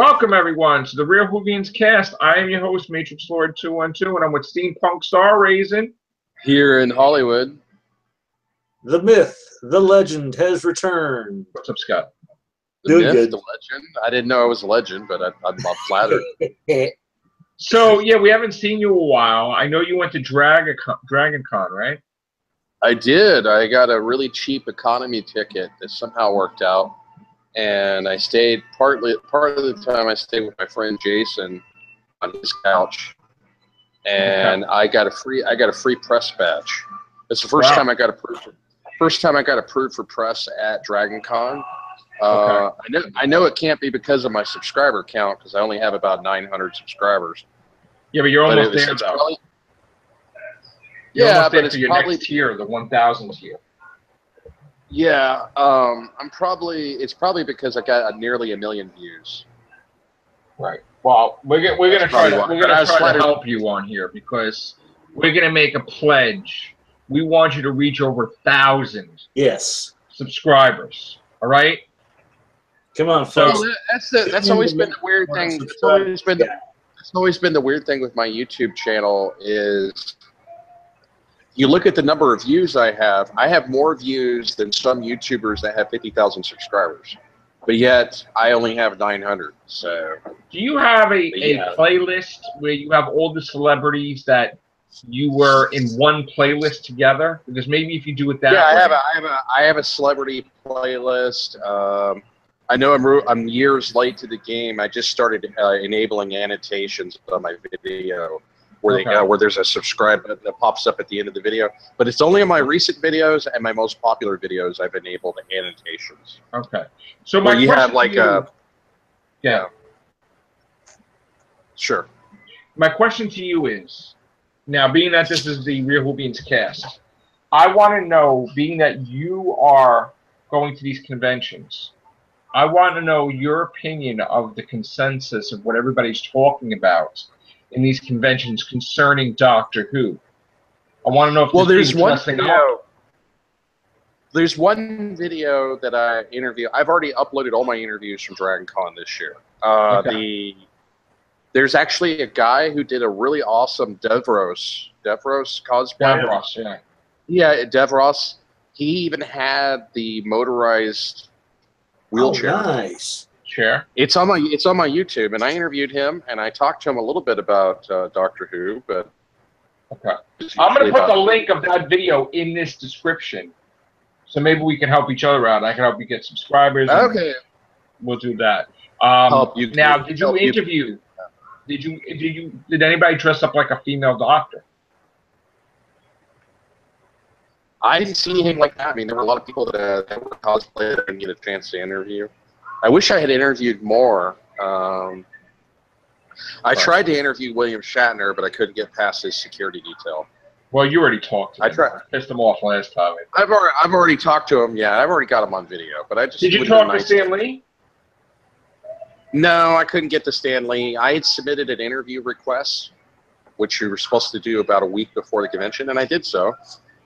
Welcome, everyone, to the Real Whovians cast. I am your host, Matrix Lord 212, and I'm with Steampunk Starraisin. Here in Hollywood. The myth, the legend has returned. What's up, Scott? The myth, the legend. I didn't know I was a legend, but I'm not flattered. So, yeah, we haven't seen you in a while. I know you went to DragonCon, right? I did. I got a really cheap economy ticket that somehow worked out. And I stayed part of the time I stayed with my friend Jason on his couch. And okay. I got a free press badge. It's the first time I got approved for press at DragonCon. Okay. I know it can't be because of my subscriber count because I only have about 900 subscribers. Yeah, but you're almost there, though. Probably, yeah, but it's your probably next tier, the 1,000 tier. Yeah, it's probably because I got nearly 1 million views. Right. Well, we're gonna try to help you on here because we're gonna make a pledge. We want you to reach over 1,000. Yes. Subscribers. All right. Come on, folks. Well, that's always been the weird thing. It's always been the weird thing with my YouTube channel is. You look at the number of views I have more views than some YouTubers that have 50,000 subscribers. But yet, I only have 900. So, do you have a playlist where you have all the celebrities that you were in one playlist together? Because maybe if you do it that way. I have a celebrity playlist. I know I'm years late to the game. I just started enabling annotations on my video. Where there's a subscribe button that pops up at the end of the video. But it's only in my recent videos and my most popular videos I've enabled annotations. Okay. So my question have like yeah. Sure. My question to you is, now being that this is the Real Whovians cast, I want to know, being that you are going to these conventions, I want to know your opinion of the consensus of what everybody's talking about in these conventions concerning Doctor Who. I want to know if there's one video that I interview. I've already uploaded all my interviews from DragonCon this year. There's actually a guy who did a really awesome Davros Cosplay. Davros, yeah. Yeah, Davros. He even had the motorized wheelchair. Oh, nice. Chair. It's on my YouTube, and I interviewed him, and I talked to him a little bit about Doctor Who, but okay, I'm going to put the link of that video in this description, so maybe we can help each other out. I can help you get subscribers. Okay, we'll do that. Now, did you interview? Did anybody dress up like a female doctor? I didn't see anything like that. I mean, there were a lot of people that were cosplaying that didn't get a chance to interview. I wish I had interviewed more. I tried to interview William Shatner, but I couldn't get past his security detail. Well, you already talked to him. I tried. Pissed him off last time. I've already talked to him. Yeah, I've already got him on video. But I just did you talk to Stan Lee? No, I couldn't get to Stan Lee. I had submitted an interview request, which you were supposed to do about a week before the convention, and I did so,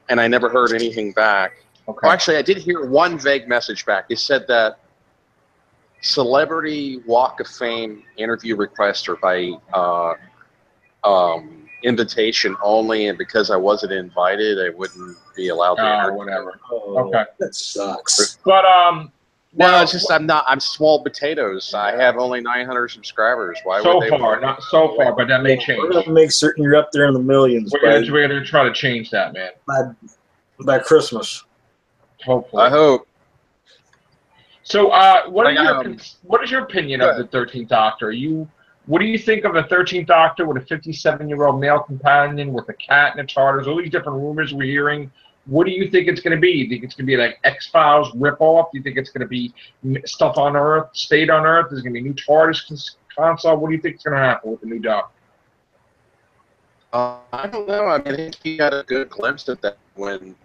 and I never heard anything back. Okay. Well, actually, I did hear one vague message back. It said that Celebrity Walk of Fame interview requests are by invitation only, and because I wasn't invited, I wouldn't be allowed to interview. Whatever. Oh, okay, that sucks. But no, it's just I'm small potatoes. I have only 900 subscribers. Why would they? Not so far, but that may change. We're gonna make certain you're up there in the millions. We're gonna try to change that, man. By Christmas. Hopefully. I hope. So, what is your opinion of the 13th Doctor? What do you think of the 13th Doctor with a 57-year-old male companion with a cat and a TARDIS? All these different rumors we're hearing. What do you think it's going to be? You think it's going to be like X-Files ripoff? Do you think it's going to be stuff on Earth, stayed on Earth? There's going to be a new TARDIS console? What do you think is going to happen with the new Doctor? I don't know. I mean, I think he got a good glimpse of that when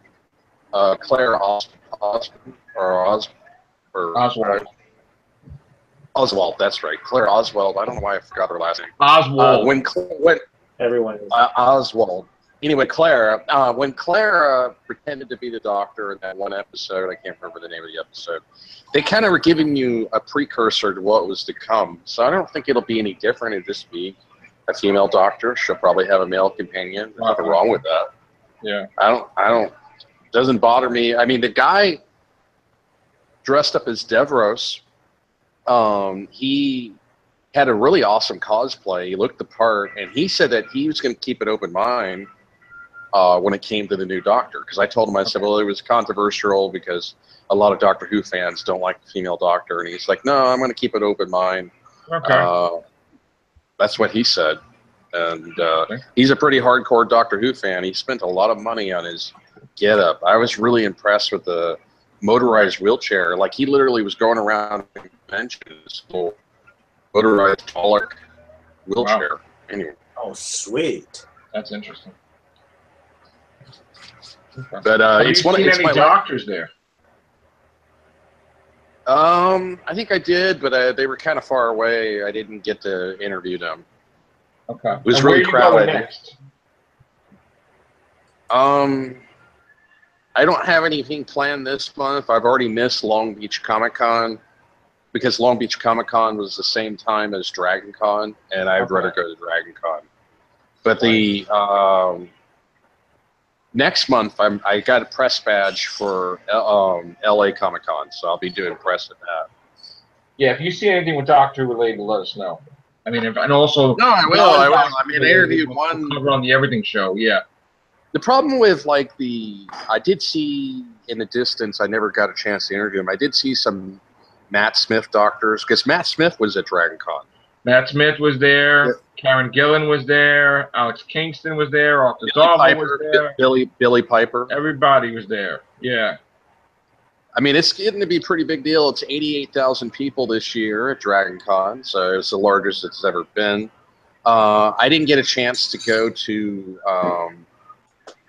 Claire Oswald, that's right. Claire Oswald. I don't know why I forgot her last name. Oswald. When everyone Oswald. anyway, Claire, when Claire pretended to be the doctor in that one episode, I can't remember the name of the episode, they kind of were giving you a precursor to what was to come. So I don't think it'll be any different. It'll just be a female doctor. She'll probably have a male companion. There's nothing wrong with that. Yeah. I don't, doesn't bother me. I mean, the guy dressed up as Davros, he had a really awesome cosplay. He looked the part, and he said that he was going to keep an open mind when it came to the new Doctor. Because I told him, I said, well, it was controversial because a lot of Doctor Who fans don't like the female Doctor. And he's like, no, I'm going to keep an open mind. Okay. That's what he said. And he's a pretty hardcore Doctor Who fan. He spent a lot of money on his getup. I was really impressed with the motorized wheelchair. Like, he literally was going around the convention in this little motorized Pollock wheelchair. Wow. Anyway. Oh, sweet. That's interesting. Okay. But it's one of any doctors there. I think I did, but they were kind of far away. I didn't get to interview them. Okay. It was really crowded. Next? I don't have anything planned this month. I've already missed Long Beach Comic Con because Long Beach Comic Con was the same time as Dragon Con, and I'd rather go to Dragon Con. But the next month, I got a press badge for LA Comic Con, so I'll be doing press at that. Yeah, if you see anything with Doctor related, let us know. I mean, and also. No, I will. I mean, I interviewed one. Cover on the Everything Show, yeah. The problem with, like, I did see in the distance, I never got a chance to interview him. I did see some Matt Smith doctors, because Matt Smith was at Dragon Con. Matt Smith was there. Yeah. Karen Gillan was there. Alex Kingston was there. Arthur Darvill was there. Billy Piper. Everybody was there. Yeah. I mean, it's getting to be a pretty big deal. It's 88,000 people this year at Dragon Con, so it's the largest it's ever been. I didn't get a chance to go to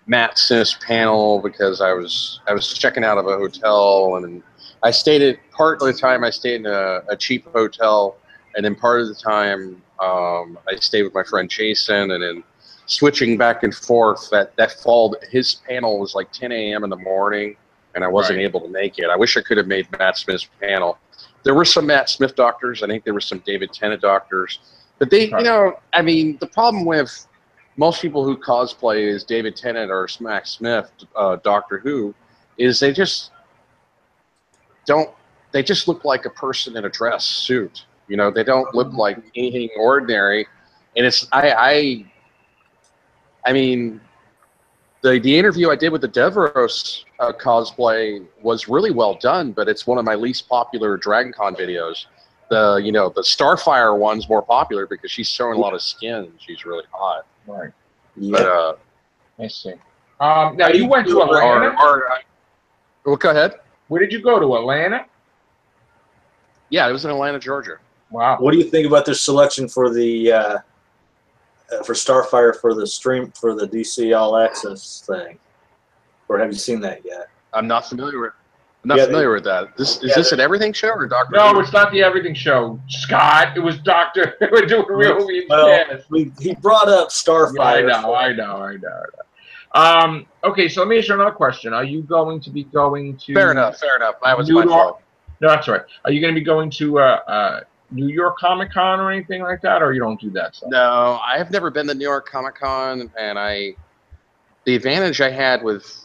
Matt Smith's panel because I was checking out of a hotel, and I stayed at part of the time I stayed in a cheap hotel, and then part of the time I stayed with my friend Jason, and then switching back and forth. That fall, his panel was like 10 a.m. in the morning, and I wasn't able to make it. I wish I could have made Matt Smith's panel. There were some Matt Smith doctors. I think there were some David Tennant doctors, but they, you know, I mean, the problem with most people who cosplay as David Tennant or Matt Smith, Doctor Who, is they just look like a person in a dress suit. You know, they don't look like anything ordinary. And it's, I mean, the interview I did with the Davros cosplay was really well done, but it's one of my least popular Dragon Con videos. The Starfire one's more popular because she's showing a lot of skin and she's really hot. Right. Yeah. I see. Now you went to Atlanta? Well, go ahead. Where did you go to? Atlanta? Yeah, it was in Atlanta, Georgia. Wow. What do you think about their selection for the for Starfire for the stream for the DC All Access thing? Or have you seen that yet? I'm not familiar with. Familiar with that. Is this an Everything Show or Doctor? No, it's not the Everything Show, Scott. It was Doctor. We're doing real. He brought up Starfire. Yeah, I know. Okay, so let me ask you another question. Are you going to be going to? Fair enough. That was my fault. No, that's right. Are you going to be going to New York Comic Con or anything like that, or you don't do that stuff? No, I have never been to New York Comic Con, and the advantage I had with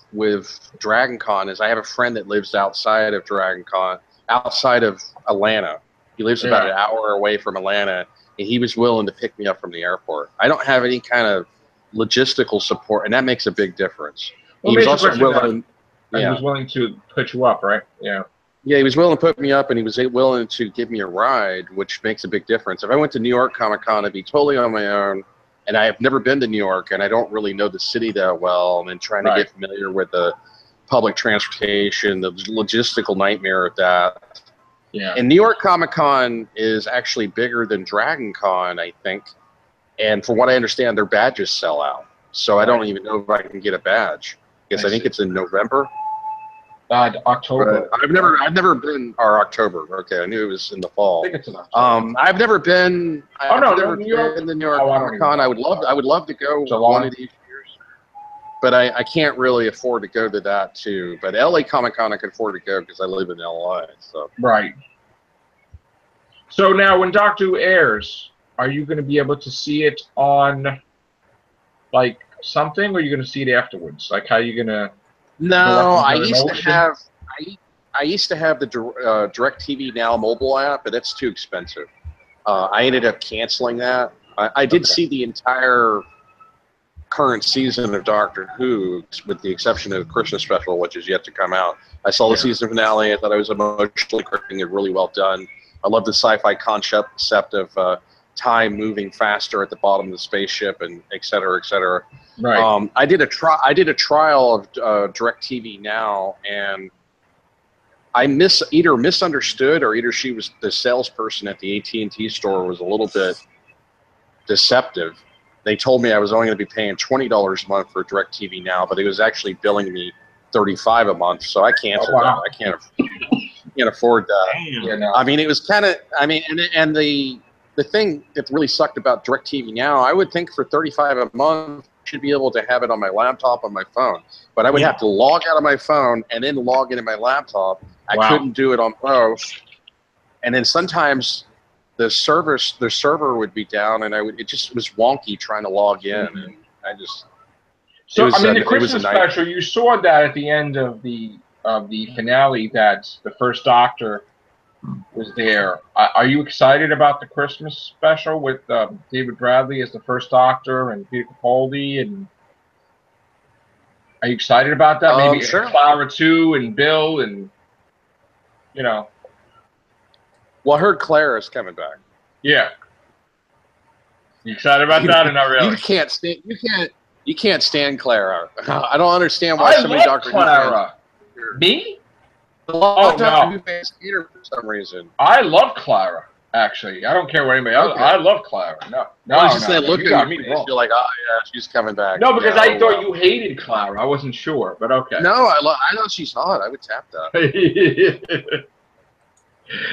Dragon Con is I have a friend that lives outside of Dragon Con, outside of Atlanta. He lives about an hour away from Atlanta, and he was willing to pick me up from the airport. I don't have any kind of logistical support, and that makes a big difference. Well, he was also willing. He was willing to put you up, right? Yeah. Yeah, he was willing to put me up, and he was willing to give me a ride, which makes a big difference. If I went to New York Comic Con, I'd be totally on my own. And I have never been to New York, and I don't really know the city that well, and then trying to get familiar with the public transportation, the logistical nightmare of that. Yeah. And New York Comic Con is actually bigger than Dragon Con, I think. And from what I understand, their badges sell out. So I don't even know if I can get a badge, because I think it's in November. October. I've never been, or October. Okay, I knew it was in the fall. I think it's in October. I've never been. I've never been to New York Comic Con. I would love to go one of these years. but I can't really afford to go to that too. But LA Comic Con I can afford to go because I live in LA. So right. So now, when Doctor Who airs, are you going to be able to see it on like something, or are you going to see it afterwards? Like, how are you going to? No, I used to have. I used to have the DirecTV Now mobile app, but that's too expensive. I ended up canceling that. I did see the entire current season of Doctor Who, with the exception of the Christmas special, which is yet to come out. I saw the season finale. I thought it was emotionally gripping and really well done. I love the sci-fi concept of time moving faster at the bottom of the spaceship, and et cetera, et cetera. Right. I did a trial of DirecTV Now, and I either misunderstood, or either she was the salesperson at the AT&T store was a little bit deceptive. They told me I was only going to be paying $20 a month for DirecTV Now, but it was actually billing me $35 a month. So I canceled that. I can't afford that. You know. I mean, it was kind of. I mean, and the thing that really sucked about DirecTV Now, I would think for $35 a month, I should be able to have it on my laptop, on my phone. But I would have to log out of my phone and then log into my laptop. I couldn't do it on both. And then sometimes the server would be down, and it just was wonky trying to log in, and I just. So I mean, the Christmas special, you saw that at the end of the finale, that the first Doctor was there. Are you excited about the Christmas special with David Bradley as the first Doctor and Peter Capaldi? And are you excited about that? Maybe sure. Clara too, and Bill, and you know. Well, I heard Clara is coming back. Yeah. You excited about that, or not really? You can't stand Clara. I don't understand why so many Doctor Who Clara. Me? Oh no! Who fans hate her for some reason. I love Clara. Actually, I don't care what anybody else. I love Clara. No. Look at me. You're like, oh yeah, she's coming back. No, because I thought you hated Clara. I wasn't sure, but okay. No, I know she's hot. I would tap that.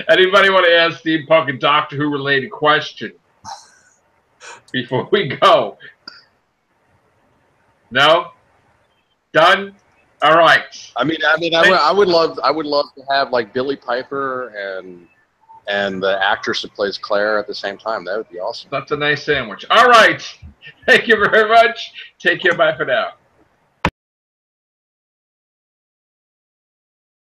Anybody want to ask Steampunk a Doctor Who related question before we go? No? Done? All right. I would love to have like Billie Piper and the actress that plays Claire at the same time. That would be awesome. That's a nice sandwich. All right. Thank you very much. Take care. Bye for now.